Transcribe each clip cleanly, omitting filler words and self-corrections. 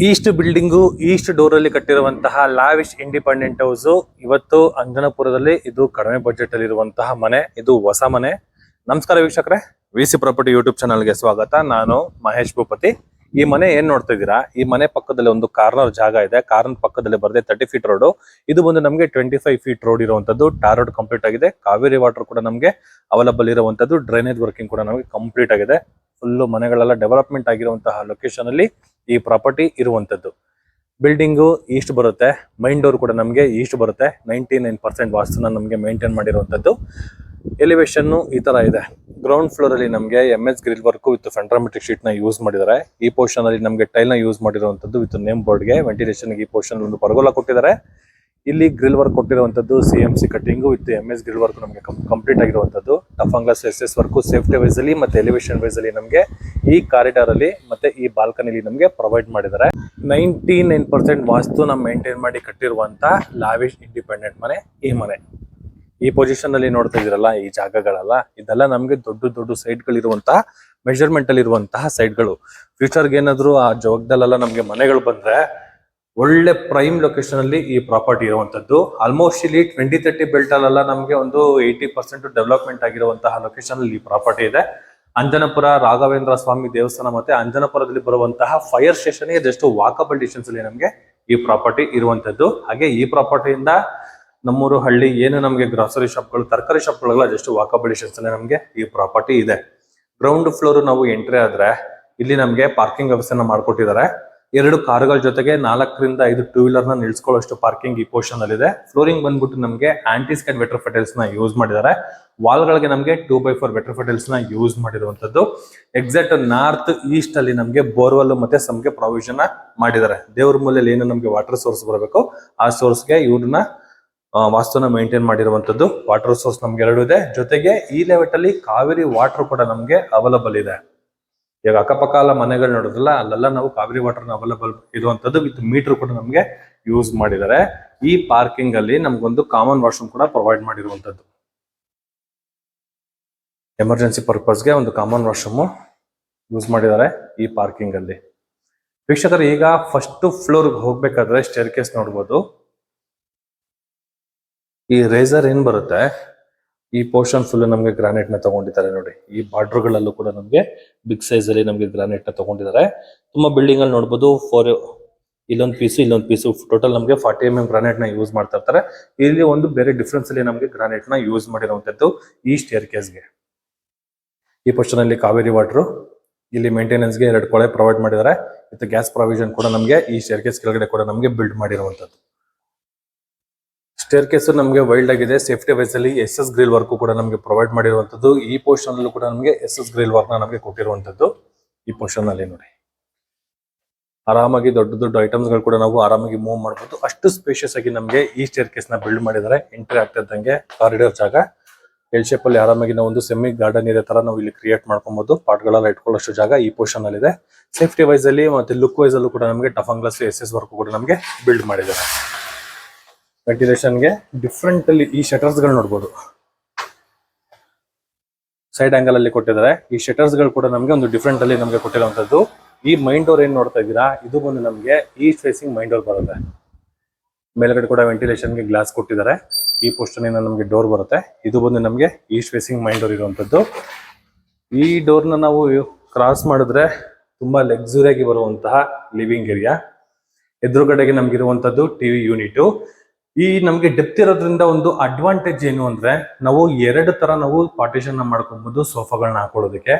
East building East door ಅಲ್ಲಿ ಕಟ್ಟಿರುವಂತಹ Lavish independent house. ಇವತ್ತು ಅಂಜನಾಪುರದಲ್ಲಿ ಇದು ಕಡಿಮೆ ಬಜೆಟ್ ಅಲ್ಲಿ ಇರುವಂತಹ ಮನೆ. ಇದು ಹೊಸ ಮನೆ. ನಮಸ್ಕಾರ ವೀಕ್ಷಕರೇ, ವಿಸಿ ಪ್ರಾಪರ್ಟಿ ಯೂಟ್ಯೂಬ್ ಚಾನಲ್ಗೆ ಸ್ವಾಗತ. ನಾನು ಮಹೇಶ್ ಭೂಪತಿ. ಈ ಮನೆ ಏನ್ ನೋಡ್ತಾ ಇದ್ದೀರಾ, ಈ ಮನೆ ಪಕ್ಕದಲ್ಲಿ ಒಂದು ಕಾರ್ನರ್ ಜಾಗ ಇದೆ. ಕಾರ್ನರ್ ಪಕ್ಕದಲ್ಲಿ ಬರದೆ 30 ಫೀಟ್ ರೋಡ್. ಇದು ಬಂದು ನಮಗೆ 25 ಫೀಟ್ ರೋಡ್ ಇರುವಂತದ್ದು. ಟಾರ್ ರೋಡ್ ಕಂಪ್ಲೀಟ್ ಆಗಿದೆ. ಕಾವೇರಿ ವಾಟರ್ ಕೂಡ ನಮಗೆ ಅವೈಲಬಲ್ ಇರುವಂತದ್ದು. ಡ್ರೈನೇಜ್ ವರ್ಕಿಂಗ್ ಕೂಡ ನಮಗೆ ಕಂಪ್ಲೀಟ್ ಆಗಿದೆ. ಫುಲ್ ಮನೆಗಳೆಲ್ಲ ಡೆವಲಪ್ಮೆಂಟ್ ಆಗಿರುವಂತಹ ಲೊಕೇಶನ್ ಅಲ್ಲಿ ಈ ಪ್ರಾಪರ್ಟಿ ಇರುವಂತದ್ದು. ಬಿಲ್ಡಿಂಗು ಈಸ್ಟ್ ಬರುತ್ತೆ. ಮೈನ್ ಡೋರ್ ಕೂಡ ನಮಗೆ ಈಸ್ಟ್ ಬರುತ್ತೆ. 99% ವಾಸ್ತುನ ನಮಗೆ ಮೇಂಟೈನ್ ಮಾಡಿರುವಂತದ್ದು. ಎಲಿವೇಶನ್ ಈ ತರ ಇದೆ. ಗ್ರೌಂಡ್ ಫ್ಲೋರ್ ಅಲ್ಲಿ ನಮಗೆ MS ಗ್ರಿಲ್ ವರ್ಕ್ ವಿತ್ ಫೆಂಡ್ರಾಮೆಟ್ರಿಕ್ ಶೀಟ್ ನ ಯೂಸ್ ಮಾಡಿದ್ದಾರೆ. ಈ ಪೋರ್ಷನ್ ಅಲ್ಲಿ ನಮಗೆ ಟೈಲ್ ನ ಯೂಸ್ ಮಾಡಿರುವಂತದ್ದು ವಿತ್ ನೇಮ್ ಬೋರ್ಡ್ ಗೆ. ವೆಂಟಿಲೇಷನ್ ಈ ಪೋರ್ಷನ್ ಒಂದು ಪರ್ಗೋಲ ಕೊಟ್ಟಿದ್ದಾರೆ. ಇಲ್ಲಿ ಗ್ರಿಲ್ ವರ್ಕ್ ಕೊಟ್ಟಿರುವಂತದ್ದು CMC cutting with MS grill work ನಮಗೆ ಕಂಪ್ಲೀಟ್ ಆಗಿರುವಂತದ್ದು. ಟಫನ್ glass SS work safety wise ಅಲ್ಲಿ ಮತ್ತೆ ಎಲಿವೇಶನ್ ವೈಸ್ ಅಲ್ಲಿ ನಮಗೆ ಈ ಕಾರಿಡಾರ್ ಅಲ್ಲಿ ಮತ್ತೆ ಈ ಬಾಲ್ಕನಿಲಿ ನಮಗೆ ಪ್ರೊವೈಡ್ ಮಾಡಿದ್ದಾರೆ. 99% ವಾಸ್ತುನ ಮೇಂಟೈನ್ ಮಾಡಿ ಕಟ್ಟಿರುವಂತ ಲಾವಿಶ್ ಇಂಡಿಪೆಂಡೆಂಟ್ ಮನೆ ಈ ಮನೆ. ಈ ಪೊಸಿಷನ್ ಅಲ್ಲಿ ನೋಡ್ತಾ ಇದೀರಲ್ಲ, ಈ ಜಾಗಗಳೆಲ್ಲ ಇದೆಲ್ಲ ನಮಗೆ ದೊಡ್ಡ ದೊಡ್ಡ ಸೈಟ್ ಗಳಿರುವಂತಹ ಮೆಜರ್ಮೆಂಟ್ ಅಲ್ಲಿ ಇರುವಂತಹ ಸೈಟ್ ಗಳು. ಫ್ಯೂಚರ್ಗೆ ಏನಾದ್ರು ಆ ಜಾಗದಲ್ಲೆಲ್ಲ ನಮಗೆ ಮನೆಗಳು ಬಂದ್ರೆ ಒಳ್ಳೆ ಪ್ರೈಮ್ ಲೊಕೇಶನ್ ಅಲ್ಲಿ ಈ ಪ್ರಾಪರ್ಟಿ ಇರುವಂತದ್ದು. ಆಲ್ಮೋಸ್ಟ್ ಇಲ್ಲಿ 2030 ಬೆಲ್ಟ್ ಅಲ್ಲೆಲ್ಲ ನಮಗೆ ಒಂದು 80% ಡೆವಲಪ್ಮೆಂಟ್ ಆಗಿರುವಂತಹ ಲೊಕೇಶನ್ ಅಲ್ಲಿ ಈ ಪ್ರಾಪರ್ಟಿ ಇದೆ. ಅಂಜನಪುರ ರಾಘವೇಂದ್ರ ಸ್ವಾಮಿ ದೇವಸ್ಥಾನ ಮತ್ತೆ ಅಂಜನಪುರದಲ್ಲಿ ಬರುವಂತಹ ಫೈರ್ ಸ್ಟೇಷನ್ ಗೆ ಜಸ್ಟ್ ವಾಕಬಲ್ ಡಿಸ್ಟೆನ್ಸ್ ಅಲ್ಲಿ ನಮಗೆ ಈ ಪ್ರಾಪರ್ಟಿ ಇರುವಂತದ್ದು. ಹಾಗೆ ಈ ಪ್ರಾಪರ್ಟಿಯಿಂದ ನಮ್ಮೂರು ಹಳ್ಳಿ ಏನು ನಮಗೆ ಗ್ರಾಸರಿ ಶಾಪ್ಗಳು ತರಕಾರಿ ಶಾಪ್ಗಳೆಲ್ಲ ಜಸ್ಟ್ ವಾಕಬಲ್ ಡಿಸ್ಟೆನ್ಸ್ ಅಲ್ಲಿ ನಮಗೆ ಈ ಪ್ರಾಪರ್ಟಿ ಇದೆ. ಗ್ರೌಂಡ್ ಫ್ಲೋರ್ ನಾವು ಎಂಟ್ರಿ ಆದ್ರೆ ಇಲ್ಲಿ ನಮಗೆ ಪಾರ್ಕಿಂಗ್ ವ್ಯವಸ್ಥೆನ ಮಾಡ್ಕೊಟ್ಟಿದ್ದಾರೆ. 2 ಕಾರುಗಳ ಜೊತೆಗೆ 4 ರಿಂದ 5 ಟೂ ವೀಲರ್ ನ ನಿಲ್ಸ್ಕೊಳ್ಳೋಷ್ಟು ಪಾರ್ಕಿಂಗ್ ಈ ಪೋರ್ಷನ್ ಅಲ್ಲಿ ಇದೆ. ಫ್ಲೋರಿಂಗ್ ಬಂದ್ಬಿಟ್ಟು ನಮಗೆ ಆಂಟಿ ಸ್ಕ್ಯಾಡ್ ವೆಟರ್ ಫೆಟಲ್ಸ್ ನ ಯೂಸ್ ಮಾಡಿದ್ದಾರೆ. ವಾಲ್ ಗಳಿಗೆ ನಮಗೆ 2x4 ವೆಟರ್ ಫೆಟಲ್ಸ್ ನ ಯೂಸ್ ಮಾಡಿರುವಂತದ್ದು. ಎಕ್ಸಾಕ್ಟ್ ನಾರ್ತ್ ಈಸ್ಟ್ ಅಲ್ಲಿ ನಮಗೆ ಬೋರ್ವೆಲ್ ಮತ್ತೆ ಸಮ್ಗೆ ಪ್ರಾವಿಷನ್ ಮಾಡಿದ್ದಾರೆ. ದೇವ್ರ ಮೂಲೆಯಲ್ಲಿ ಏನು ನಮಗೆ ವಾಟರ್ ಸೋರ್ಸ್ ಬರಬೇಕು ಆ ಸೋರ್ಸ್ ಗೆ ಇವ್ರನ್ನ ವಾಸ್ತುನ ಮೇಂಟೈನ್ ಮಾಡಿರುವಂತದ್ದು. ವಾಟರ್ ಸೋರ್ಸ್ ನಮ್ಗೆ 2 ಇದೆ. ಜೊತೆಗೆ ಈ ಲೆವೆಟ್ ಅಲ್ಲಿ ಕಾವೇರಿ ವಾಟರ್ ಕೂಡ ನಮ್ಗೆ ಅವೈಲಬಲ್ ಇದೆ. ಈಗ ಅಕ್ಕಪಕ್ಕ ಎಲ್ಲ ಮನೆಗಳು ನೋಡಿದ್ರಲ್ಲ, ಅಲ್ಲೆಲ್ಲ ನಾವು ಕಾವೇರಿ ವಾಟರ್ ಅವೈಲಬಲ್ ಇರುವಂತದ್ದು ವಿತ್ ಮೀಟರ್ ಕೂಡ ನಮ್ಗೆ ಯೂಸ್ ಮಾಡಿದ್ದಾರೆ. ಈ ಪಾರ್ಕಿಂಗ್ ಅಲ್ಲಿ ನಮ್ಗೊಂದು ಕಾಮನ್ ವಾಶ್ರೂಮ್ ಕೂಡ ಪ್ರೊವೈಡ್ ಮಾಡಿರುವಂತದ್ದು. ಎಮರ್ಜೆನ್ಸಿ ಪರ್ಪಸ್ ಗೆ ಒಂದು ಕಾಮನ್ ವಾಶ್ರೂಮ್ ಯೂಸ್ ಮಾಡಿದ್ದಾರೆ ಈ ಪಾರ್ಕಿಂಗ್ ಅಲ್ಲಿ. ವೀಕ್ಷಕರು, ಈಗ ಫಸ್ಟ್ ಫ್ಲೋರ್ ಹೋಗ್ಬೇಕಾದ್ರೆ ಸ್ಟೇರ್ ಕೇಸ್ ನೋಡ್ಬೋದು. ಈ ರೇಸರ್ ಏನ್ ಬರುತ್ತೆ, ಈ ಪೋರ್ಷನ್ ಫುಲ್ ನಮಗೆ ಗ್ರಾನೈಟ್ ನ ತಗೊಂಡಿದ್ದಾರೆ ನೋಡಿ. ಈ ಬಾರ್ಡರ್ ಗಳಲ್ಲೂ ಕೂಡ ನಮಗೆ ಬಿಗ್ ಸೈಜ್ ಅಲ್ಲಿ ನಮಗೆ ಗ್ರಾನೈಟ್ ನ ತಗೊಂಡಿದ್ದಾರೆ. ತುಂಬಾ ಬಿಲ್ಡಿಂಗ್ ಅಲ್ಲಿ ನೋಡಬಹುದು ಇಲ್ಲೊಂದು ಪೀಸು ಟೋಟಲ್ ನಮಗೆ 40 mm ಗ್ರಾನೈಟ್ ನ ಯೂಸ್ ಮಾಡ್ತಾ ಇರ್ತಾರೆ. ಇಲ್ಲಿ ಒಂದು ಬೇರೆ ಡಿಫ್ರೆನ್ಸ್ ಅಲ್ಲಿ ನಮಗೆ ಗ್ರಾನೈಟ್ ನ ಯೂಸ್ ಮಾಡಿರುವಂತದ್ದು ಈ ಸ್ಟೇರ್ ಕೇಸ್ ಗೆ. ಈ ಪೋರ್ಷನ್ ಅಲ್ಲಿ ಕಾವೇರಿ ವಾಟರ್, ಇಲ್ಲಿ ಮೇಂಟೆನೆನ್ಸ್ ಗೆ 2 ಕೊಳೆ ಪ್ರೊವೈಡ್ ಮಾಡಿದ್ದಾರೆ. ಮತ್ತು ಗ್ಯಾಸ್ ಪ್ರಾವಿಷನ್ ಕೂಡ ನಮಗೆ ಈ ಸ್ಟೇರ್ ಕೇಸ್ ಕೆಳಗಡೆ ಕೂಡ ನಮಗೆ ಬಿಲ್ಡ್ ಮಾಡಿರುವಂತದ್ದು. ಸ್ಟೇರ್ ಕೇಸ್ ನಮಗೆ ವೈಲ್ಡ್ ಆಗಿದೆ. ಸೇಫ್ಟಿ ವೈಸ್ ಅಲ್ಲಿ SS ಗ್ರಿಲ್ ವರ್ಕ್ ಕೂಡ ನಮಗೆ ಪ್ರೊವೈಡ್ ಮಾಡಿರುವಂತದ್ದು. ಈ ಪೋರ್ಷನ್ ಅಲ್ಲೂ ಕೂಡ ನಮಗೆ SS ಗ್ರಿಲ್ ವರ್ಕ್ ನ ನಮಗೆ ಕೊಟ್ಟಿರುವಂತದ್ದು. ಈ ಪೋರ್ಷನ್ ಅಲ್ಲಿ ನೋಡಿ, ಆರಾಮಾಗಿ ದೊಡ್ಡ ದೊಡ್ಡ ಐಟಮ್ಸ್ ಗಳು ಕೂಡ ನಾವು ಆರಾಮಾಗಿ ಮೂವ್ ಮಾಡಬಹುದು. ಅಷ್ಟು ಸ್ಪೇಷಿಯಸ್ ಆಗಿ ನಮಗೆ ಈ ಸ್ಟೇರ್ ಕೇಸ್ ನ ಬಿಲ್ಡ್ ಮಾಡಿದ್ದಾರೆ. ಎಂಟ್ರಿ ಆಗ್ತಾ ಇದ್ದಂಗೆ ಕಾರಿಡಾರ್ ಜಾಗ ಎಲ್ ಶೇಪ್ ಅಲ್ಲಿ ಆರಾಮಾಗಿ ನಾವು ಒಂದು ಸೆಮಿ ಗಾರ್ಡನ್ ಇರೋ ತರ ನಾವು ಇಲ್ಲಿ ಕ್ರಿಯೇಟ್ ಮಾಡ್ಕೊಬಹುದು. ಪಾಟ್ ಗಳೆಲ್ಲ ಇಟ್ಕೊಳ್ಳೋಷ್ಟು ಜಾಗ ಈ ಪೋರ್ಷನ್ ಅಲ್ಲಿ ಇದೆ. ಸೇಫ್ಟಿ ವೈಸ್ ಅಲ್ಲಿ ಮತ್ತೆ ಲುಕ್ ವೈಸ್ ಅಲ್ಲೂ ಕೂಡ ನಮಗೆ ಟಫನ್ ಗ್ಲಾಸ್ SS ವರ್ಕ್ ಕೂಡ ನಮಗೆ ಬಿಲ್ಡ್ ಮಾಡಿದ್ದಾರೆ. ವೆಂಟಿಲೇಷನ್ ಗೆ ಡಿಫ್ರೆಂಟ್ ಅಲ್ಲಿ ಈ ಶಟರ್ಸ್ ಗಳು ನೋಡಬಹುದು. ಸೈಡ್ ಆಂಗಲ್ ಅಲ್ಲಿ ಕೊಟ್ಟಿದ್ದಾರೆ. ಈ ಶಟರ್ಸ್ ಗಳು ಕೂಡ ನಮಗೆ ಒಂದು ಡಿಫ್ರೆಂಟ್ ಅಲ್ಲಿ ನಮಗೆ ಕೊಟ್ಟಿರುವಂತದ್ದು. ಈ ಮೈನ್ ಡೋರ್ ಏನ್ ನೋಡ್ತಾ ಇದ್ದೀರಾ, ಇದು ಬಂದು ನಮಗೆ ಈಸ್ಟ್ ಫೇಸಿಂಗ್ ಮೈನ್ ಡೋರ್ ಬರುತ್ತೆ. ಮೇಲ್ಗಡೆ ಕೂಡ ವೆಂಟಿಲೇಷನ್ ಗೆ ಗ್ಲಾಸ್ ಕೊಟ್ಟಿದ್ದಾರೆ. ಈ ಪೋರ್ಷನ್ ಇಂದ ನಮಗೆ ಡೋರ್ ಬರುತ್ತೆ. ಇದು ಬಂದು ನಮಗೆ ಈಸ್ಟ್ ಫೇಸಿಂಗ್ ಮೈನ್ ಡೋರ್ ಇರುವಂತದ್ದು. ಈ ಡೋರ್ ನ ನಾವು ಕ್ರಾಸ್ ಮಾಡಿದ್ರೆ ತುಂಬಾ ಲಕ್ಸುರಿ ಆಗಿ ಬರುವಂತಹ ಲಿವಿಂಗ್ ಏರಿಯಾ. ಎದುರುಗಡೆಗೆ ನಮ್ಗಿರುವಂತದ್ದು TV unit. ಈ ನಮ್ಗೆ ಡೆಪ್ತ್ ಇರೋದ್ರಿಂದ ಒಂದು ಅಡ್ವಾಂಟೇಜ್ ಏನು ಅಂದ್ರೆ, ನಾವು 2 ತರ ನಾವು ಪಾರ್ಟಿಷನ್ ಮಾಡ್ಕೊಬಹುದು ಸೋಫಾಗಳನ್ನ ಹಾಕೊಳ್ಳೋದಕ್ಕೆ.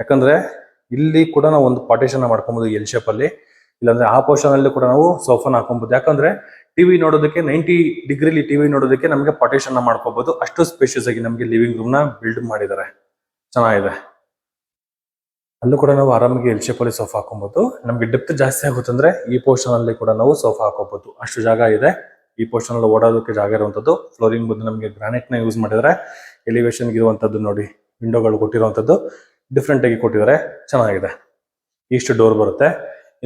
ಯಾಕಂದ್ರೆ ಇಲ್ಲಿ ಕೂಡ ನಾವು ಒಂದು ಪಾರ್ಟಿಷನ್ ಮಾಡ್ಕೊಬಹುದು ಎಲ್ ಶೇಪ್ ಅಲ್ಲಿ. ಇಲ್ಲಾಂದ್ರೆ ಆ ಪೋರ್ಷನ್ ಅಲ್ಲಿ ಕೂಡ ನಾವು ಸೋಫಾನ ಹಾಕೊಬಹುದು. ಯಾಕಂದ್ರೆ TV ನೋಡೋದಕ್ಕೆ 90 ಡಿಗ್ರಿಲಿ TV ನೋಡೋದಕ್ಕೆ ನಮಗೆ ಪಾರ್ಟಿಷನ್ ಮಾಡ್ಕೋಬಹುದು. ಅಷ್ಟು ಸ್ಪೇಷಿಯಸ್ ಆಗಿ ನಮಗೆ ಲಿವಿಂಗ್ ರೂಮ್ ನ ಬಿಲ್ಡ್ ಮಾಡಿದ್ದಾರೆ. ಚೆನ್ನಾಗಿದೆ. ಅಲ್ಲೂ ಕೂಡ ನಾವು ಆರಾಮಾಗಿ ಎಲ್ ಶೇಪ್ ಅಲ್ಲಿ ಸೋಫಾ ಹಾಕೊಬಹುದು. ನಮ್ಗೆ ಡೆಪ್ತ್ ಜಾಸ್ತಿ ಆಗುತ್ತಂದ್ರೆ ಈ ಪೋರ್ಷನ್ ಅಲ್ಲಿ ಕೂಡ ನಾವು ಸೋಫಾ ಹಾಕೋಬಹುದು. ಅಷ್ಟು ಜಾಗ ಇದೆ. ಈ ಪೋರ್ಷನ್ ಅಲ್ಲಿ ಓಡಾಡೋದಕ್ಕೆ ಜಾಗ ಇರುವಂತದ್ದು. ಫ್ಲೋರಿಂಗ್ ಬಂದು ನಮಗೆ ಗ್ರಾನೈಟ್ ನ ಯೂಸ್ ಮಾಡಿದ್ದಾರೆ. ಎಲಿವೇಶನ್ ಇರುವಂತದ್ದು ನೋಡಿ, ವಿಂಡೋಗಳು ಕೊಟ್ಟಿರುವಂತದ್ದು ಡಿಫ್ರೆಂಟ್ ಆಗಿ ಕೊಟ್ಟಿದ್ದಾರೆ. ಚೆನ್ನಾಗಿದೆ. ಈಸ್ಟ್ ಡೋರ್ ಬರುತ್ತೆ.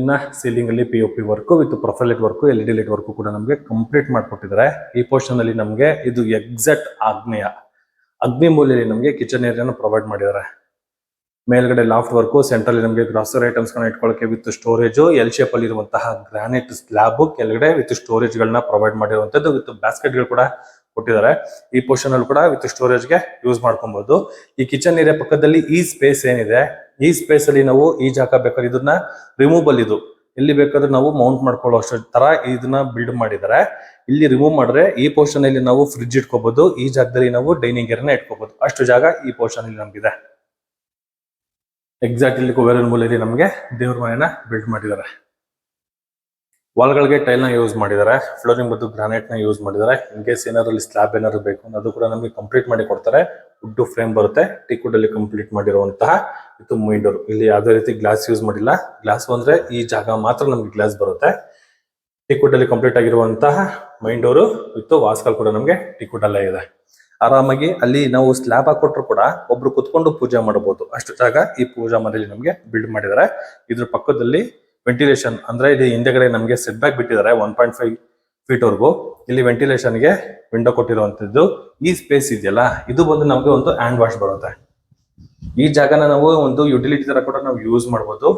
ಇನ್ನ ಸೀಲಿಂಗ್ ಅಲ್ಲಿ POP work with profile light work, LED light work ಕೂಡ ನಮಗೆ ಕಂಪ್ಲೀಟ್ ಮಾಡ್ಕೊಟ್ಟಿದ್ದಾರೆ. ಈ ಪೋರ್ಷನ್ ಅಲ್ಲಿ ನಮಗೆ ಇದು ಎಕ್ಸಾಕ್ಟ್ ಅಗ್ನಿ ಮೂಲೆಯಲ್ಲಿ ನಮಗೆ ಕಿಚನ್ ಏರಿಯಾನ ಪ್ರೊವೈಡ್ ಮಾಡಿದ್ದಾರೆ. ಮೇಲ್ಗಡೆ ಲಾಫ್ಟ್ ವರ್ಕ್, ಸೆಂಟ್ರಲ್ ನಮಗೆ ಗ್ರಾಸರಿ ಐಟಮ್ಸ್ ಗಳನ್ನ ಇಟ್ಕೊಳ್ಳೋಕೆ ವಿತ್ ಸ್ಟೋರೇಜ್, ಎಲ್ ಶೇಪ್ ಅಲ್ಲಿ ಇರುವಂತಹ ಗ್ರಾನೈಟ್ ಸ್ಲಾಬ್ ಕೆಳಗಡೆ ವಿತ್ ಸ್ಟೋರೇಜ್ ಗಳನ್ನ ಪ್ರೊವೈಡ್ ಮಾಡಿರುವಂತದ್ದು, ವಿತ್ ಬ್ಯಾಸ್ಕೆಟ್ ಗಳು ಕೂಡ ಕೊಟ್ಟಿದ್ದಾರೆ. ಈ ಪೋರ್ಷನ್ ಅಲ್ಲಿ ಕೂಡ ವಿತ್ ಸ್ಟೋರೇಜ್ ಗೆ ಯೂಸ್ ಮಾಡ್ಕೊಬಹುದು. ಈ ಕಿಚನ್ ಏರಿಯಾ ಪಕ್ಕದಲ್ಲಿ ಈ ಸ್ಪೇಸ್ ಏನಿದೆ, ಈ ಸ್ಪೇಸ್ ಅಲ್ಲಿ ನಾವು ಈ ಜಾಗ ಬೇಕಾದ್ರೆ ಇದನ್ನ ರಿಮೂವಬಲ್, ಇದು ಎಲ್ಲಿ ಬೇಕಾದ್ರೂ ನಾವು ಮೌಂಟ್ ಮಾಡ್ಕೊಳ್ಳೋ ಅಷ್ಟು ತರ ಇದನ್ನ ಬಿಲ್ಡ್ ಮಾಡಿದ್ದಾರೆ. ಇಲ್ಲಿ ರಿಮೂವ್ ಮಾಡಿದ್ರೆ ಈ ಪೋರ್ಷನ್ ಅಲ್ಲಿ ನಾವು ಫ್ರಿಡ್ಜ್ ಇಟ್ಕೋಬಹುದು, ಈ ಜಾಗದಲ್ಲಿ ನಾವು ಡೈನಿಂಗ್ ಏರಿಯಾನ ಇಟ್ಕೋಬಹುದು. ಅಷ್ಟು ಜಾಗ ಈ ಪೋರ್ಷನ್ ಅಲ್ಲಿ ನಮ್ಗಿದೆ. ಎಕ್ಸಾಕ್ಟ್ ಇಲ್ಲಿ ಕುಬೇರನ ಮೂಲೆಯಲ್ಲಿ ನಮಗೆ ದೇವ್ರ ಮನೆಯನ್ನ ಬಿಲ್ಡ್ ಮಾಡಿದ್ದಾರೆ. ವಾಲ್ಗಳಿಗೆ ಟೈಲ್ ನ ಯೂಸ್ ಮಾಡಿದ್ದಾರೆ, ಫ್ಲೋರಿಂಗ್ ಮತ್ತು ಗ್ರಾನೈಟ್ ನ ಯೂಸ್ ಮಾಡಿದ್ದಾರೆ. ಇನ್ ಕೇಸ್ ಏನಾದ್ರು ಸ್ಲಾಬ್ ಏನಾದ್ರು ಬೇಕು ಅದು ಕೂಡ ನಮಗೆ ಕಂಪ್ಲೀಟ್ ಮಾಡಿ ಕೊಡ್ತಾರೆ. ವುಡ್ ಫ್ರೇಮ್ ಬರುತ್ತೆ, ಟೀಕ್ ವುಡ್ ಅಲ್ಲಿ ಕಂಪ್ಲೀಟ್ ಮಾಡಿರುವಂತಹ ಇದು ಮೈನ್ ಡೋರ್. ಇಲ್ಲಿ ಯಾವುದೇ ರೀತಿ ಗ್ಲಾಸ್ ಯೂಸ್ ಮಾಡಿಲ್ಲ. ಗ್ಲಾಸ್ ಅಂದ್ರೆ ಈ ಜಾಗ ಮಾತ್ರ ನಮ್ಗೆ ಗ್ಲಾಸ್ ಬರುತ್ತೆ. ಟೀಕ್ ವುಡ್ ಅಲ್ಲಿ ಕಂಪ್ಲೀಟ್ ಆಗಿರುವಂತಹ ಮೈನ್ ಡೋರ್ ವಿತ್ ವಾಸ್ಕಲ್ ಕೂಡ ನಮಗೆ ಟೀಕ್ ವುಡ್ ಅಲ್ಲೇ ಇದೆ. ಆರಾಮಾಗಿ ಅಲ್ಲಿ ನಾವು ಸ್ಲಾಬ್ ಹಾಕೊಟ್ರು ಕೂಡ ಒಬ್ರು ಕುತ್ಕೊಂಡು ಪೂಜೆ ಮಾಡಬಹುದು, ಅಷ್ಟು ಜಾಗ ಈ ಪೂಜಾ ಮನೆಯಲ್ಲಿ ನಮಗೆ ಬಿಲ್ಡ್ ಮಾಡಿದ್ದಾರೆ. ಇದ್ರ ಪಕ್ಕದಲ್ಲಿ ವೆಂಟಿಲೇಷನ್ ಅಂದ್ರೆ ಇಲ್ಲಿ ಹಿಂದೆಗಡೆ ನಮಗೆ ಸೆಟ್ ಬ್ಯಾಕ್ ಬಿಟ್ಟಿದ್ದಾರೆ 1.5 ಫೀಟ್ ವರೆಗೂ. ಇಲ್ಲಿ ವೆಂಟಿಲೇಷನ್ ಗೆ ವಿಂಡೋ ಕೊಟ್ಟಿರುವಂತದ್ದು. ಈ ಸ್ಪೇಸ್ ಇದೆಯಲ್ಲ, ಇದು ಬಂದು ನಮಗೆ ಒಂದು ಹ್ಯಾಂಡ್ ವಾಶ್ ಬರುತ್ತೆ. ಈ ಜಾಗನ ನಾವು ಒಂದು ಯುಟಿಲಿಟಿ ತರ ಕೂಡ ನಾವು ಯೂಸ್ ಮಾಡಬಹುದು.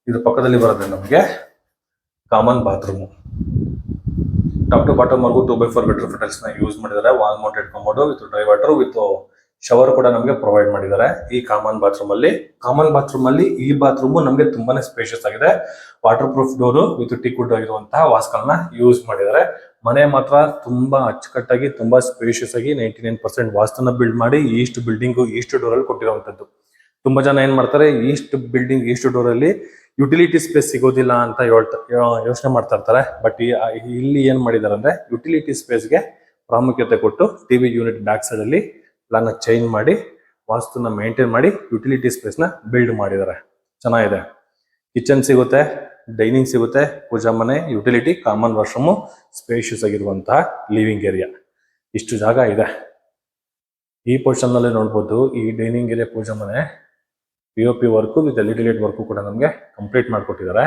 ಇದ್ರ ಪಕ್ಕದಲ್ಲಿ ಬರುತ್ತೆ ನಮಗೆ common bathroom. Top to bottom ವರ್ಗು 2x4 ಗಟರ್ ಫಿಟಲ್ಸ್ ನ ಯೂಸ್ ಮಾಡಿದ್ದಾರೆ. Wall mounted commode with dry water with shower ಕೂಡ ನಮಗೆ ಪ್ರೊವೈಡ್ ಮಾಡಿದ್ದಾರೆ. ಈ ಕಾಮನ್ ಬಾತ್ರೂಮ್ ಅಲ್ಲಿ ಈ ಬಾತ್ರೂಮ್ ನಮಗೆ ತುಂಬಾನೇ ಸ್ಪೇಷಿಯಸ್ ಆಗಿದೆ. Water proof door with teak wood ಆಗಿರುವಂತಹ ವಾಸ್ಕಲ್ನ ಯೂಸ್ ಮಾಡಿದ್ದಾರೆ. ಮನೆ ಮಾತ್ರ ತುಂಬಾ ಅಚ್ಚುಕಟ್ಟಾಗಿ, ತುಂಬಾ ಸ್ಪೇಷಿಯಸ್ ಆಗಿ 99% ವಾಸ್ತುನ ಬಿಲ್ಡ್ ಮಾಡಿ ಈಸ್ಟ್ ಬಿಲ್ಡಿಂಗ್ ಈಸ್ಟ್ ಡೋರ್ ಅಲ್ಲಿ ಕೊಟ್ಟಿರುವಂತದ್ದು. ತುಂಬಾ ಜನ ಏನ್ ಮಾಡ್ತಾರೆ, ಈಸ್ಟ್ ಬಿಲ್ಡಿಂಗ್ ಈಸ್ಟ್ ಡೋರ್ ಅಲ್ಲಿ ಯುಟಿಲಿಟಿ ಸ್ಪೇಸ್ ಸಿಗೋದಿಲ್ಲ ಅಂತ ಯೋಚನೆ ಮಾಡ್ತಾ ಇರ್ತಾರೆ. ಬಟ್ ಇಲ್ಲಿ ಏನ್ ಮಾಡಿದ್ದಾರೆ ಅಂದ್ರೆ ಯುಟಿಲಿಟಿ ಸ್ಪೇಸ್ಗೆ ಪ್ರಾಮುಖ್ಯತೆ ಕೊಟ್ಟು ಟಿವಿ ಯೂನಿಟ್ ಬ್ಯಾಕ್ ಸೈಡ್ ಅಲ್ಲಿ ಪ್ಲಾನ್ ಚೇಂಜ್ ಮಾಡಿ ವಾಸ್ತುನ ಮೇಂಟೈನ್ ಮಾಡಿ ಯುಟಿಲಿಟಿ ಸ್ಪೇಸ್ ನ ಬಿಲ್ಡ್ ಮಾಡಿದ್ದಾರೆ. ಚೆನ್ನಾಗಿದೆ. ಕಿಚನ್ ಸಿಗುತ್ತೆ, ಡೈನಿಂಗ್ ಸಿಗುತ್ತೆ, ಪೂಜಾ ಮನೆ, ಯುಟಿಲಿಟಿ, ಕಾಮನ್ ವಾಶ್ರೂಮ್, ಸ್ಪೇಷಿಯಸ್ ಆಗಿರುವಂತಹ ಲಿವಿಂಗ್ ಏರಿಯಾ, ಇಷ್ಟು ಜಾಗ ಇದೆ. ಈ ಪೋರ್ಷನ್ ನಲ್ಲಿ ನೋಡ್ಬೋದು ಈ ಡೈನಿಂಗ್ ಏರಿಯಾ ಪೂಜಾ ಮನೆ POP work with LED light work ಕೂಡ ನಮಗೆ ಕಂಪ್ಲೀಟ್ ಮಾಡಿಕೊಟ್ಟಿದ್ದಾರೆ.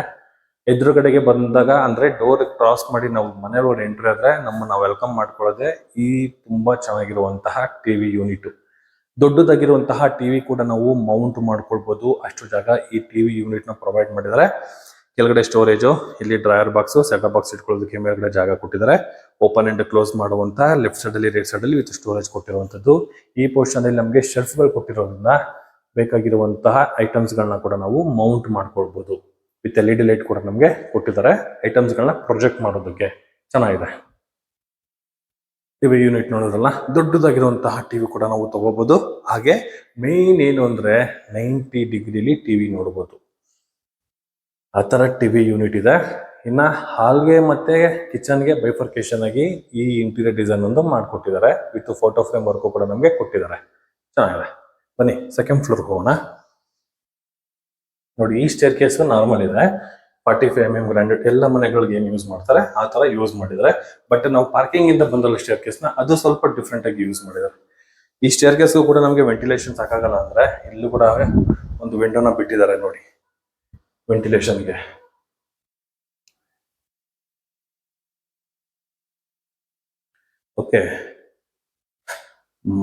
ಎದುರುಗಡೆಗೆ ಬಂದಾಗ ಅಂದ್ರೆ ಡೋರ್ ಕ್ರಾಸ್ ಮಾಡಿ ನಾವು ಮನೆ ಒಳಗೆ ಎಂಟ್ರಿ ಆದ್ರೆ ನಮ್ಮನ್ನ ವೆಲ್ಕಮ್ ಮಾಡ್ಕೊಳ್ಳೋದೆ ಈ ತುಂಬಾ ಚೆನ್ನಾಗಿರುವಂತಹ ಟಿವಿ ಯೂನಿಟ್. ದೊಡ್ಡದಾಗಿರುವಂತಹ ಟಿವಿ ಕೂಡ ನಾವು ಮೌಂಟ್ ಮಾಡ್ಕೊಳ್ಬಹುದು, ಅಷ್ಟು ಜಾಗ ಈ ಟಿವಿ ಯೂನಿಟ್ ನ ಪ್ರೊವೈಡ್ ಮಾಡಿದ್ದಾರೆ. ಕೆಳಗಡೆ ಸ್ಟೋರೇಜ್, ಇಲ್ಲಿ ಡ್ರಾಯರ್ ಬಾಕ್ಸ್, ಸೆಟಪ್ ಬಾಕ್ಸ್ ಇಟ್ಕೊಳ್ಳೋದಕ್ಕೆ ಮೇಲ್ಗಡೆ ಜಾಗ ಕೊಟ್ಟಿದ್ದಾರೆ. ಓಪನ್ ಅಂಡ್ ಕ್ಲೋಸ್ ಮಾಡುವಂತ ಲೆಫ್ಟ್ ಸೈಡ್ ಅಲ್ಲಿ, ರೈಟ್ ಸೈಡ್ ಅಲ್ಲಿ ವಿತ್ ಸ್ಟೋರೇಜ್ ಕೊಟ್ಟಿರುವಂತದ್ದು. ಈ ಪೋರ್ಷನ್ ಅಲ್ಲಿ ನಮಗೆ ಶೆಲ್ಫ್ ಗಳು ಕೊಟ್ಟಿರೋದ್ರಿಂದ ಬೇಕಾಗಿರುವಂತಹ ಐಟಮ್ಸ್ ಗಳನ್ನ ಕೂಡ ನಾವು ಮೌಂಟ್ ಮಾಡ್ಕೊಳ್ಬಹುದು. ವಿತ್ LED ಲೈಟ್ ಕೂಡ ನಮಗೆ ಕೊಟ್ಟಿದ್ದಾರೆ ಐಟಮ್ಸ್ ಗಳನ್ನ ಪ್ರೊಜೆಕ್ಟ್ ಮಾಡೋದಕ್ಕೆ. ಚೆನ್ನಾಗಿದೆ. ಟಿವಿ ಯೂನಿಟ್ ನೋಡೋದ್ರಲ್ಲ, ದೊಡ್ಡದಾಗಿರುವಂತಹ ಟಿವಿ ಕೂಡ ನಾವು ತಗೋಬಹುದು. ಹಾಗೆ ಮೇನ್ ಏನು ಅಂದ್ರೆ 90 ಡಿಗ್ರಿಲಿ ಟಿವಿ ನೋಡಬಹುದು, ಆ ತರ ಟಿವಿ ಯೂನಿಟ್ ಇದೆ. ಇನ್ನ ಹಾಲ್ಗೆ ಮತ್ತೆ ಕಿಚನ್ಗೆ ಬೈಫರ್ಕೇಶನ್ ಆಗಿ ಈ ಇಂಟೀರಿಯರ್ ಡಿಸೈನ್ ಒಂದು ಮಾಡ್ಕೊಟ್ಟಿದ್ದಾರೆ. ವಿತ್ ಫೋಟೋ ಫ್ರೇಮ್ ವರ್ಕ್ ಕೂಡ ನಮಗೆ ಕೊಟ್ಟಿದ್ದಾರೆ. ಚೆನ್ನಾಗಿದೆ. ಬನ್ನಿ ಸೆಕೆಂಡ್ ಫ್ಲೋರ್ ಹೋಗೋಣ. ನೋಡಿ, ಈ ಸ್ಟೇರ್ ಕೇಸ್ ನಾರ್ಮಲ್ ಇದೆ. 45 mm ಗ್ರಾನೈಟ್ ಎಲ್ಲ ಮನೆಗಳಿಗೆ ಏನ್ ಯೂಸ್ ಮಾಡ್ತಾರೆ ಆ ತರ ಯೂಸ್ ಮಾಡಿದ್ದಾರೆ. ಬಟ್ ನಾವು ಪಾರ್ಕಿಂಗ್ ಇಂದ ಬಂದಲ್ಲ ಸ್ಟೇರ್ ಕೇಸ್ ನ, ಅದು ಸ್ವಲ್ಪ ಡಿಫ್ರೆಂಟ್ ಆಗಿ ಯೂಸ್ ಮಾಡಿದ್ದಾರೆ. ಈ ಸ್ಟೇರ್ ಕೇಸ್ ಕೂಡ ನಮಗೆ ವೆಂಟಿಲೇಷನ್ ಸಾಕಾಗಲ್ಲ ಅಂದ್ರೆ ಇಲ್ಲೂ ಕೂಡ ಒಂದು ವಿಂಡೋನ ಬಿಟ್ಟಿದ್ದಾರೆ ನೋಡಿ ವೆಂಟಿಲೇಷನ್ಗೆ. ಓಕೆ,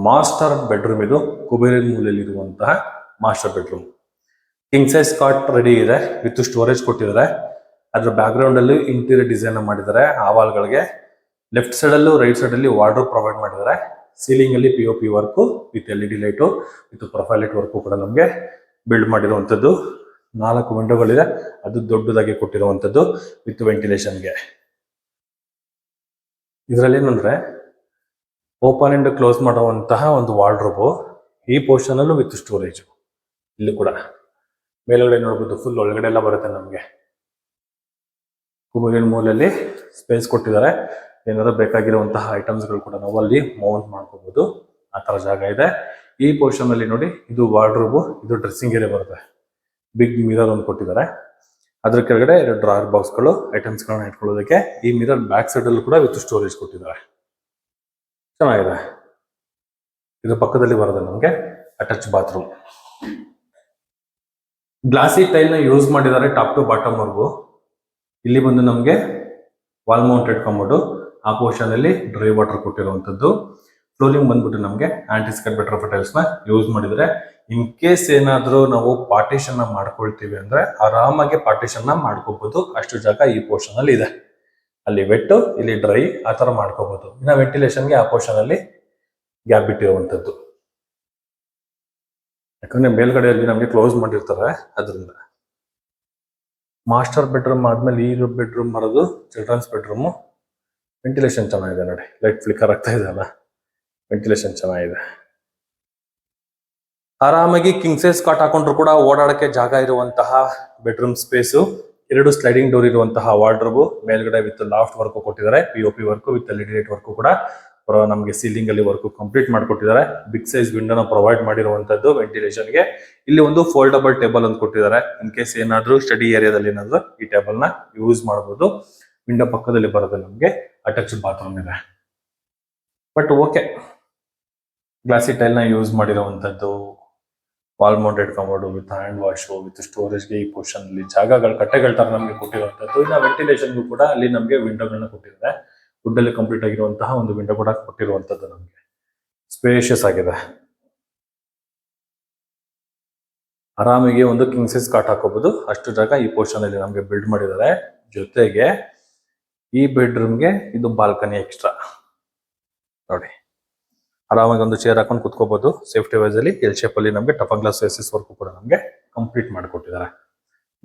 ಮಾಸ್ಟರ್ ಬೆಡ್ರೂಮ್ ಇದು. ಕುಬೇರನ ಮೂಲೆಯಲ್ಲಿ ಇರುವಂತಹ master bedroom. King size cot ready ಇದೆ ವಿತ್ ಸ್ಟೋರೇಜ್ ಕೊಟ್ಟಿದ್ದಾರೆ. ಅದ್ರ ಬ್ಯಾಕ್ ಗ್ರೌಂಡ್ ಅಲ್ಲಿ ಇಂಟೀರಿಯರ್ ಡಿಸೈನ್ ಮಾಡಿದ್ದಾರೆ. ಆ ವಾಲ್ಗಳಿಗೆ ಲೆಫ್ಟ್ ಸೈಡ್ ಅಲ್ಲೂ ರೈಟ್ ಸೈಡ್ ಅಲ್ಲಿ ವಾರ್ಡ್ರೋಬ್ ಪ್ರೊವೈಡ್ ಮಾಡಿದ್ದಾರೆ. ಸೀಲಿಂಗ್ ಅಲ್ಲಿ POP work with LED light with profile light work ಕೂಡ ನಮಗೆ ಬಿಲ್ಡ್ ಮಾಡಿರುವಂತದ್ದು. 4 ವಿಂಡೋಗಳಿದೆ, ಅದು ದೊಡ್ಡದಾಗಿ ಕೊಟ್ಟಿರುವಂತದ್ದು ವಿತ್ ವೆಂಟಿಲೇಷನ್ಗೆ. ಇದರಲ್ಲಿ ಏನಂದ್ರೆ ಓಪನ್ ಅಂಡ್ ಕ್ಲೋಸ್ ಮಾಡುವಂತಹ ಒಂದು ವಾರ್ಡ್ರೋಬ್. ಈ ಪೋರ್ಷನ್ ಅಲ್ಲೂ ವಿತ್ ಸ್ಟೋರೇಜ್. ಇಲ್ಲಿ ಕೂಡ ಮೇಲ್ಗಡೆ ನೋಡಬಹುದು, ಫುಲ್ ಒಳಗಡೆ ಎಲ್ಲ ಬರುತ್ತೆ ನಮಗೆ. ಕುಬೇರಿನ ಮೂಲೆಯಲ್ಲಿ ಸ್ಪೇಸ್ ಕೊಟ್ಟಿದ್ದಾರೆ. ಏನಾದ್ರು ಬೇಕಾಗಿರುವಂತಹ ಐಟಮ್ಸ್ ಗಳು ಕೂಡ ನಾವು ಅಲ್ಲಿ ಮೌಂಟ್ ಮಾಡ್ಕೋಬಹುದು, ಆ ತರ ಜಾಗ ಇದೆ. ಈ ಪೋರ್ಷನ್ ಅಲ್ಲಿ ನೋಡಿ, ಇದು ವಾರ್ಡ್ರೋಬ್, ಇದು ಡ್ರೆಸ್ಸಿಂಗ್ ಏರಿಯಾ ಬರುತ್ತೆ. ಬಿಗ್ ಮಿರರ್ ಒಂದು ಕೊಟ್ಟಿದ್ದಾರೆ. ಅದ್ರ ಕೆಳಗಡೆ 2 ಡ್ರಾಯರ್ ಬಾಕ್ಸ್ ಗಳು ಐಟಮ್ಸ್ ಗಳನ್ನ ಇಟ್ಕೊಳ್ಳೋದಕ್ಕೆ. ಈ ಮಿರರ್ ಬ್ಯಾಕ್ ಸೈಡ್ ಅಲ್ಲೂ ಕೂಡ ವಿತ್ ಸ್ಟೋರೇಜ್ ಕೊಟ್ಟಿದ್ದಾರೆ. ಚೆನ್ನಾಗಿದೆ. ಇದ್ರ ಪಕ್ಕದಲ್ಲಿ ಬರೋದು ನಮಗೆ ಅಟ್ಯಾಚ್ ಬಾತ್ರೂಮ್. ಗ್ಲಾಸಿ ಟೈಲ್ ನ ಯೂಸ್ ಮಾಡಿದ್ದಾರೆ ಟಾಪ್ ಟು ಬಾಟಮ್ ವರ್ಗು. ಇಲ್ಲಿ ಬಂದು ನಮಗೆ ವಾಲ್ ಮೌಂಟೆಡ್ ಕಮೋಡ್, ಆ ಪೋರ್ಷನ್ ಅಲ್ಲಿ ಡ್ರೈ ವಾಟರ್ ಕೊಟ್ಟಿರುವಂತದ್ದು. ಫ್ಲೋರಿಂಗ್ ಬಂದ್ಬಿಟ್ಟು ನಮಗೆ ಆಂಟಿಸ್ಕಟ್ ಬೆಟರ್ ಟೈಲ್ಸ್ ನ ಯೂಸ್ ಮಾಡಿದ್ರೆ ಇನ್ ಕೇಸ್ ಏನಾದ್ರೂ ನಾವು ಪಾರ್ಟಿಷನ್ ನ ಮಾಡ್ಕೊಳ್ತೀವಿ ಅಂದ್ರೆ ಆರಾಮಾಗಿ ಪಾರ್ಟಿಷನ್ ನ ಮಾಡ್ಕೋಬಹುದು. ಅಷ್ಟು ಜಾಗ ಈ ಪೋರ್ಷನ್ ಅಲ್ಲಿ ಇದೆ. ಅಲ್ಲಿ ವೆಟ್, ಇಲ್ಲಿ ಡ್ರೈ, ಆ ತರ ಮಾಡ್ಕೋಬಹುದು. ಇನ್ನ ವೆಂಟಿಲೇಷನ್ಗೆ ಆ ಪೋರ್ಷನ್ ಅಲ್ಲಿ ಗ್ಯಾಪ್ ಬಿಟ್ಟಿರುವಂತದ್ದು, ಯಾಕಂದ್ರೆ ಮೇಲ್ಗಡೆಯಲ್ಲಿ ನಮಗೆ ಕ್ಲೋಸ್ ಮಾಡಿರ್ತಾರೆ. ಅದರಿಂದ ಮಾಸ್ಟರ್ ಬೆಡ್ರೂಮ್ ಆದ್ಮೇಲೆ ಈ ಬೆಡ್ರೂಮ್ ಬರೋದು ಚಿಲ್ಡ್ರನ್ಸ್ ಬೆಡ್ರೂಮ್. ವೆಂಟಿಲೇಷನ್ ಚೆನ್ನಾಗಿದೆ ನೋಡಿ, ಲೈಟ್ ಫ್ಲಿಕರ್ ಆಗ್ತಾ ಇದೆ ಅಲ್ಲ, ವೆಂಟಿಲೇಷನ್ ಚೆನ್ನಾಗಿದೆ. ಆರಾಮಾಗಿ ಕಿಂಗ್ ಸೈಜ್ ಕಾಟ್ ಹಾಕೊಂಡ್ರು ಕೂಡ ಓಡಾಡಕ್ಕೆ ಜಾಗ ಇರುವಂತಹ ಬೆಡ್ರೂಮ್ ಸ್ಪೇಸು. 2 ಸ್ಲೈಡಿಂಗ್ ಡೋರ್ ಇರುವಂತಹ ವಾರ್ಡ್ರೋಬ್, ಮೇಲ್ಗಡೆ ವಿತ್ ಲಾಫ್ಟ್ ವರ್ಕ್ ಕೊಟ್ಟಿದ್ದಾರೆ, POP work with LED light work ಕೂಡ ನಮಗೆ ಸೀಲಿಂಗ್ ಅಲ್ಲಿ ವರ್ಕ್ ಕಂಪ್ಲೀಟ್ ಮಾಡಿಕೊಟ್ಟಿದ್ದಾರೆ. ಬಿಗ್ ಸೈಜ್ ವಿಂಡೋನ ಪ್ರೊವೈಡ್ ಮಾಡಿರುವಂತದ್ದು ವೆಂಟಿಲೇಷನ್ಗೆ. ಇಲ್ಲಿ ಒಂದು ಫೋಲ್ಡಬಲ್ ಟೇಬಲ್ ಅಂತ ಕೊಟ್ಟಿದ್ದಾರೆ. ಇನ್ ಕೇಸ್ ಏನಾದ್ರೂ ಸ್ಟಡಿ ಏರಿಯಾದಲ್ಲಿ ಏನಾದ್ರು ಈ ಟೇಬಲ್ ನ ಯೂಸ್ ಮಾಡಬಹುದು. ವಿಂಡೋ ಪಕ್ಕದಲ್ಲಿ ಬರೋದು ನಮಗೆ ಅಟ್ಯಾಚ್ ಬಾತ್ರೂಮ್ ಇದೆ. ಬಟ್ ಓಕೆ, ಗ್ಲಾಸಿ ಟೈಲ್ ನ ಯೂಸ್ ಮಾಡಿರುವಂತದ್ದು, wall mounted commode with hand wash with ಸ್ಟೋರೇಜ್ಗೆ ಈ ಪೋರ್ಷನ್ ಅಲ್ಲಿ ಜಾಗಗಳು ಕಟ್ಟೆಗಳ ತರ ನಮಗೆ ಕೊಟ್ಟಿರುವಂತದ್ದು. ಇನ್ನು ವೆಂಟಿಲೇಷನ್ಗೂ ಕೂಡ ಅಲ್ಲಿ ನಮಗೆ ವಿಂಡೋಗಳನ್ನ ಕೊಟ್ಟಿದ್ದಾರೆ. ವುಡ್ ಅಲ್ಲಿ ಕಂಪ್ಲೀಟ್ ಆಗಿರುವಂತಹ ಒಂದು ವಿಂಡೋ ಕೂಡ ಕೊಟ್ಟಿರುವಂತದ್ದು. ನಮಗೆ ಸ್ಪೇಷಿಯಸ್ ಆಗಿದೆ. ಆರಾಮಿಗೆ ಒಂದು ಕಿಂಗ್ ಸೈಜ್ ಕಾಟ್ ಹಾಕೋಬಹುದು. ಅಷ್ಟು ಜಾಗ ಈ ಪೋರ್ಷನ್ ಅಲ್ಲಿ ನಮಗೆ ಬಿಲ್ಡ್ ಮಾಡಿದ್ದಾರೆ. ಜೊತೆಗೆ ಈ ಬೆಡ್ರೂಮ್ಗೆ ಇದು ಬಾಲ್ಕನಿ ಎಕ್ಸ್ಟ್ರಾ ನೋಡಿ. ಆರಾಮಾಗಿ ಒಂದು ಚೇರ್ ಹಾಕೊಂಡು ಕುತ್ಕೋಬಹುದು. ಸೇಫ್ಟಿ ವೈಸ್ ಅಲ್ಲಿ ಎಲ್ ಶೇಪ್ ಅಲ್ಲಿ ನಮಗೆ ಟಫನ್ ಗ್ಲಾಸ್ ಫೇಸಸ್ ವರ್ಕ್ ಕೂಡ ನಮಗೆ ಕಂಪ್ಲೀಟ್ ಮಾಡಿಕೊಟ್ಟಿದ್ದಾರೆ.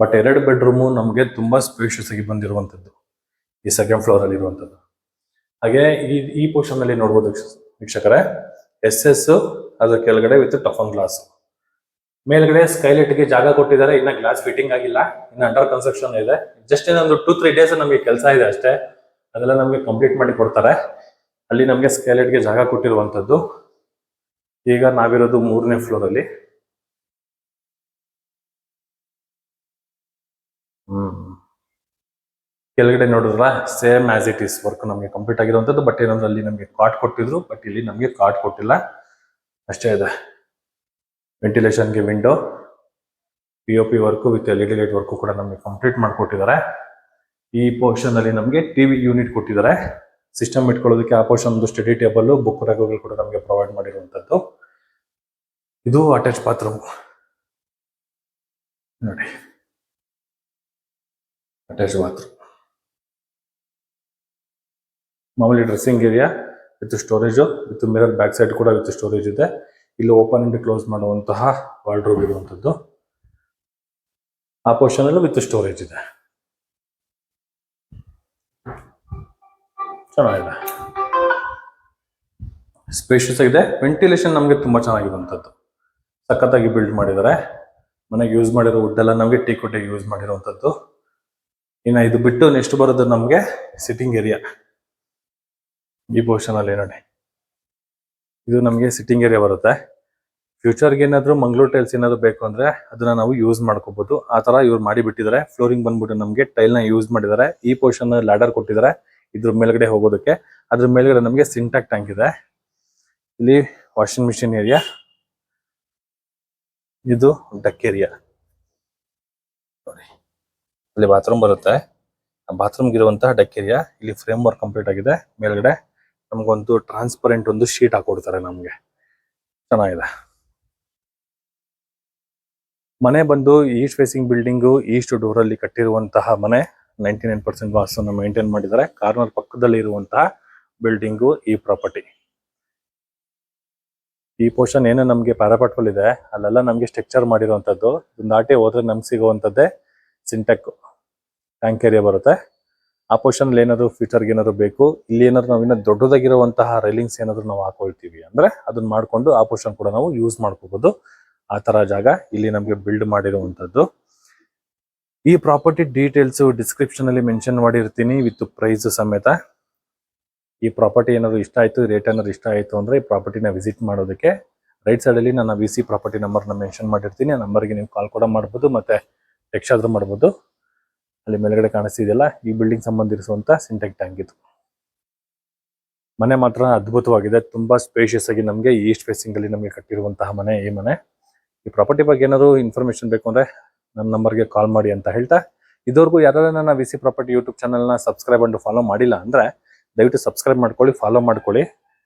ಬಟ್ 2 ಬೆಡ್ರೂಮು ನಮಗೆ ತುಂಬಾ ಸ್ಪೇಷಿಯಸ್ ಆಗಿ ಬಂದಿರುವಂತದ್ದು ಈ ಸೆಕೆಂಡ್ ಫ್ಲೋರ್ ಅಲ್ಲಿ ಇರುವಂತದ್ದು. ಹಾಗೆ ಈ ಪೋರ್ಷನ್ ಅಲ್ಲಿ ನೋಡಬಹುದು ವೀಕ್ಷಕರೇ, SS ಅದ್ರ ಕೆಳಗಡೆ ವಿತ್ ಟಫನ್ ಗ್ಲಾಸ್. ಮೇಲ್ಗಡೆ ಸ್ಕೈಲೈಟ್ ಗೆ ಜಾಗ ಕೊಟ್ಟಿದ್ದಾರೆ. ಇನ್ನ ಗ್ಲಾಸ್ ಫಿಟ್ಟಿಂಗ್ ಆಗಿಲ್ಲ, ಇನ್ನ ಅಂಡರ್ ಕನ್ಸ್ಟ್ರಕ್ಷನ್ ಇದೆ. ಜಸ್ಟ್ ಇನ್ನೊಂದು 2-3 ಡೇಸ್ ನಮಗೆ ಕೆಲಸ ಇದೆ ಅಷ್ಟೇ. ಅದೆಲ್ಲ ನಮಗೆ ಕಂಪ್ಲೀಟ್ ಮಾಡಿ ಕೊಡ್ತಾರೆ. ಅಲ್ಲಿ ನಮಗೆ ಸ್ಕೈಲೈಟ್ ಗೆ ಜಾಗ ಕೊಟ್ಟಿರುವಂತದ್ದು. ಈಗ ನಾವಿರೋದು 3ನೇ ಫ್ಲೋರ್ ಅಲ್ಲಿ. ಕೆಳಗಡೆ ನೋಡಿದ್ರ same as it is work ನಮಗೆ ಕಂಪ್ಲೀಟ್ ಆಗಿರುವಂತದ್ದು. ಬಟ್ ಏನಂದ್ರೆ ಅಲ್ಲಿ ನಮಗೆ ಕಾಟ್ ಕೊಟ್ಟಿದ್ರು, ಬಟ್ ಇಲ್ಲಿ ನಮಗೆ ಕಾಟ್ ಕೊಟ್ಟಿಲ್ಲ, ಅಷ್ಟೇ ಇದೆ. ವೆಂಟಿಲೇಷನ್ಗೆ window, POP work with LED light work ಕೂಡ ನಮಗೆ ಕಂಪ್ಲೀಟ್ ಮಾಡಿಕೊಟ್ಟಿದ್ದಾರೆ. ಈ ಪೋರ್ಷನ್ ಅಲ್ಲಿ ನಮಗೆ ಟಿವಿ ಯೂನಿಟ್ ಕೊಟ್ಟಿದ್ದಾರೆ. ಸಿಸ್ಟಮ್ ಇಟ್ಕೊಳ್ಳೋದಕ್ಕೆ ಆ ಪೋರ್ಷನ್ ಒಂದು ಸ್ಟಡಿ ಟೇಬಲ್, ಬುಕ್ ರ್ಯಾಕ್ಗಳು ಕೂಡ ನಮಗೆ ಪ್ರೊವೈಡ್ ಮಾಡಿರುವಂತದ್ದು. ಇದು ಅಟ್ಯಾಚ್ ಬಾತ್ರೂಮ್ ನೋಡಿ, ಅಟ್ಯಾಚ್ ಬಾತ್ರೂಮ್. ಮಾಮೂಲಿ dressing area with storage with mirror, back side ಕೂಡ ವಿತ್ ಸ್ಟೋರೇಜ್ ಇದೆ. ಇಲ್ಲಿ ಓಪನ್ ಅಂಡ್ ಕ್ಲೋಸ್ ಮಾಡುವಂತಹ ವಾರ್ಡ್ರೋಬ್ ಇರುವಂತದ್ದು. ಆ ಪೋರ್ಷನ್ ಅಲ್ಲೂ ವಿತ್ ಸ್ಟೋರೇಜ್ ಇದೆ. ಚೆನ್ನಾಗಿದೆ, ಸ್ಪೇಷಿಯಸ್ ಆಗಿದೆ. ವೆಂಟಿಲೇಷನ್ ನಮಗೆ ತುಂಬಾ ಚೆನ್ನಾಗಿರುವಂತದ್ದು, ಸಖತ್ತಾಗಿ ಬಿಲ್ಡ್ ಮಾಡಿದ್ದಾರೆ. ಮನೆಗೆ ಯೂಸ್ ಮಾಡಿರೋ ವುಡ್ ಎಲ್ಲ ನಮಗೆ ಟೀಕ್ವುಡ್ ಯೂಸ್ ಮಾಡಿರುವಂತದ್ದು. ಇನ್ನು ಇದು ಬಿಟ್ಟು ನೆಕ್ಸ್ಟ್ ಬರೋದು ನಮಗೆ ಸಿಟ್ಟಿಂಗ್ ಏರಿಯಾ. ಈ ಪೋರ್ಷನ್ ಅಲ್ಲಿ ನೋಡಿ, ಇದು ನಮಗೆ ಸಿಟ್ಟಿಂಗ್ ಏರಿಯಾ ಬರುತ್ತೆ. ಫ್ಯೂಚರ್ಗೆ ಏನಾದ್ರು ಮಂಗಳೂರು ಟೈಲ್ಸ್ ಏನಾದ್ರು ಬೇಕು ಅಂದ್ರೆ ಅದನ್ನ ನಾವು ಯೂಸ್ ಮಾಡ್ಕೋಬಹುದು. ಆ ತರ ಇವ್ರು ಮಾಡಿ ಬಿಟ್ಟಿದ್ದಾರೆ. ಫ್ಲೋರಿಂಗ್ ಬಂದ್ಬಿಟ್ಟು ನಮಗೆ ಟೈಲ್ ನ ಯೂಸ್ ಮಾಡಿದ್ದಾರೆ. ಈ ಪೋರ್ಷನ್ ಲ್ಯಾಡರ್ ಕೊಟ್ಟಿದ್ದಾರೆ ಇದ್ರ ಮೇಲ್ಗಡೆ ಹೋಗೋದಕ್ಕೆ. ಅದ್ರ ಮೇಲ್ಗಡೆ ನಮಗೆ ಸಿಂಟ್ಯಾಕ್ ಟ್ಯಾಂಕ್ ಇದೆ. ಇಲ್ಲಿ ವಾಷಿಂಗ್ ಮಿಷಿನ್ ಏರಿಯಾ, ಇದು ಡಕ್ ಏರಿಯಾ ನೋಡಿ. ಅಲ್ಲಿ ಬಾತ್ರೂಮ್ ಬರುತ್ತೆ, ಬಾತ್ರೂಮ್ಗೆ ಇರುವಂತಹ ಡಕ್ ಏರಿಯಾ. ಇಲ್ಲಿ ಫ್ರೇಮ್ ವರ್ಕ್ ಕಂಪ್ಲೀಟ್ ಆಗಿದೆ. ಮೇಲ್ಗಡೆ ನಮಗೊಂದು ಟ್ರಾನ್ಸ್ಪರೆಂಟ್ ಒಂದು ಶೀಟ್ ಹಾಕೊಡ್ತಾರೆ ನಮ್ಗೆ, ಚೆನ್ನಾಗಿದೆ. ಮನೆ ಬಂದು East facing building, East door ಅಲ್ಲಿ ಕಟ್ಟಿರುವಂತಹ ಮನೆ. 99% ವಾಸ್ತುನ ಮೇಂಟೈನ್ ಮಾಡಿದ್ದಾರೆ. ಕಾರ್ನರ್ ಪಕ್ಕದಲ್ಲಿ ಇರುವಂತಹ ಬಿಲ್ಡಿಂಗು ಈ ಪ್ರಾಪರ್ಟಿ. ಈ ಪೋರ್ಷನ್ ಏನು ನಮಗೆ ಪ್ಯಾರಾಪಟ್ವಲ್ ಇದೆ ಅಲ್ಲೆಲ್ಲ ನಮಗೆ ಸ್ಟ್ರಕ್ಚರ್ ಮಾಡಿರುವಂತದ್ದು. ದಾಟಿ ಹೋದ್ರೆ ನಮ್ಗೆ ಸಿಗುವಂತದ್ದೇ ಸಿಂಟೆಕ್ ಟ್ಯಾಂಕ್ ಏರಿಯಾ ಬರುತ್ತೆ. ಆ ಪೋರ್ಷನ್ ಅಲ್ಲಿ ಏನಾದ್ರು ಫ್ಯೂಚರ್ಗೆ ಏನಾದ್ರು ಬೇಕು, ಇಲ್ಲಿ ಏನಾದ್ರು ನಾವಿನ್ನ ದೊಡ್ಡದಾಗಿರುವಂತಹ ರೈಲಿಂಗ್ಸ್ ಏನಾದ್ರು ನಾವು ಹಾಕೊಳ್ತೀವಿ ಅಂದ್ರೆ ಅದನ್ನ ಮಾಡ್ಕೊಂಡು ಆ ಪೋರ್ಷನ್ ಕೂಡ ನಾವು ಯೂಸ್ ಮಾಡ್ಕೋಬಹುದು. ಆ ತರ ಜಾಗ ಇಲ್ಲಿ ನಮಗೆ ಬಿಲ್ಡ್ ಮಾಡಿರುವಂತದ್ದು. ಈ ಪ್ರಾಪರ್ಟಿ ಡೀಟೇಲ್ಸ್ ಡಿಸ್ಕ್ರಿಪ್ಷನ್ ಅಲ್ಲಿ ಮೆನ್ಷನ್ ಮಾಡಿರ್ತೀನಿ ವಿತ್ ಪ್ರೈಸ್ ಸಮೇತ. ಈ ಪ್ರಾಪರ್ಟಿ ಏನಾದ್ರು ಇಷ್ಟ ಆಯ್ತು, ರೇಟ್ ಏನಾದ್ರು ಇಷ್ಟ ಆಯ್ತು ಅಂದ್ರೆ ಈ ಪ್ರಾಪರ್ಟಿನ ವಿಸಿಟ್ ಮಾಡೋದಕ್ಕೆ ರೈಟ್ ಸೈಡ್ ಅಲ್ಲಿ ನನ್ನ VC ಪ್ರಾಪರ್ಟಿ ನಂಬರ್ನ ಮೆನ್ಷನ್ ಮಾಡಿರ್ತೀನಿ. ಆ ನಂಬರ್ಗೆ ನೀವು ಕಾಲ್ ಕೂಡ ಮಾಡ್ಬೋದು, ಮತ್ತೆ ಟೆಕ್ಸ್ಟ್ ಆದ್ರೂ ಮಾಡ್ಬೋದು. ಅಲ್ಲಿ ಮೇಲ್ಗಡೆ ಕಾಣಿಸ್ತಿದೆಯಲ್ಲ, ಈ ಬಿಲ್ಡಿಂಗ್ ಸಂಬಂಧಿಸಿರುವಂತ ಸಿಂಟೆಕ್ ಟ್ಯಾಂಕ್ ಇದು. ಮನೆ ಮಾತ್ರ ಅದ್ಭುತವಾಗಿದೆ, ತುಂಬಾ ಸ್ಪೇಷಿಯಸ್ ಆಗಿ ನಮಗೆ ಈಸ್ಟ್ ಫೇಸಿಂಗ್ ಅಲ್ಲಿ ನಮಗೆ ಕಟ್ಟಿರುವಂತಹ ಮನೆ ಈ ಮನೆ. ಈ ಪ್ರಾಪರ್ಟಿ ಬಗ್ಗೆ ಏನಾದ್ರು ಇನ್ಫಾರ್ಮೇಶನ್ ಬೇಕು ಅಂದ್ರೆ ನನ್ನ ನಂಬರ್ಗೆ ಕಾಲ್ ಮಾಡಿ ಅಂತ ಹೇಳ್ತಾ, ಇದುವರೆಗೂ ಯಾರು ನನ್ನ VC ಪ್ರಾಪರ್ಟಿ ಯೂಟ್ಯೂಬ್ ಚಾನಲ್ನ ಸಬ್ಸ್ಕ್ರೈಬ್ ಅಂಡ್ ಫಾಲೋ ಮಾಡಿಲ್ಲ ಅಂದ್ರೆ ದಯವಿಟ್ಟು ಸಬ್ಸ್ಕ್ರೈಬ್ ಮಾಡ್ಕೊಳ್ಳಿ, ಫಾಲೋ ಮಾಡ್ಕೊಳ್ಳಿ.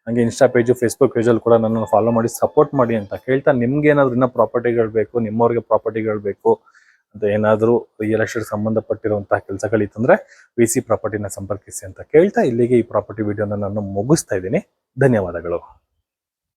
ಹಂಗೆ ಇನ್ಸ್ಟಾ ಪೇಜು ಫೇಸ್ಬುಕ್ ಪೇಜಲ್ಲಿ ಕೂಡ ನನ್ನನ್ನು ಫಾಲೋ ಮಾಡಿ ಸಪೋರ್ಟ್ ಮಾಡಿ ಅಂತ ಕೇಳ್ತಾ, ನಿಮ್ಗೆ ಏನಾದ್ರು ಇನ್ನೂ ಪ್ರಾಪರ್ಟಿಗಳು ಬೇಕು, ನಿಮ್ಮವ್ರಿಗೆ ಪ್ರಾಪರ್ಟಿಗಳು ಬೇಕು ಅಂತ ಏನಾದರೂ ರಿಯಲ್ ಎಸ್ಟೇಟ್ ಸಂಬಂಧಪಟ್ಟಿರುವಂತಹ ಕೆಲಸಗಳಿತ್ತಂದ್ರೆ VC ಪ್ರಾಪರ್ಟಿನ ಸಂಪರ್ಕಿಸಿ ಅಂತ ಕೇಳ್ತಾ, ಇಲ್ಲಿಗೆ ಈ ಪ್ರಾಪರ್ಟಿ ವಿಡಿಯೋನ ನಾನು ಮುಗಿಸ್ತಾ ಇದ್ದೀನಿ. ಧನ್ಯವಾದಗಳು.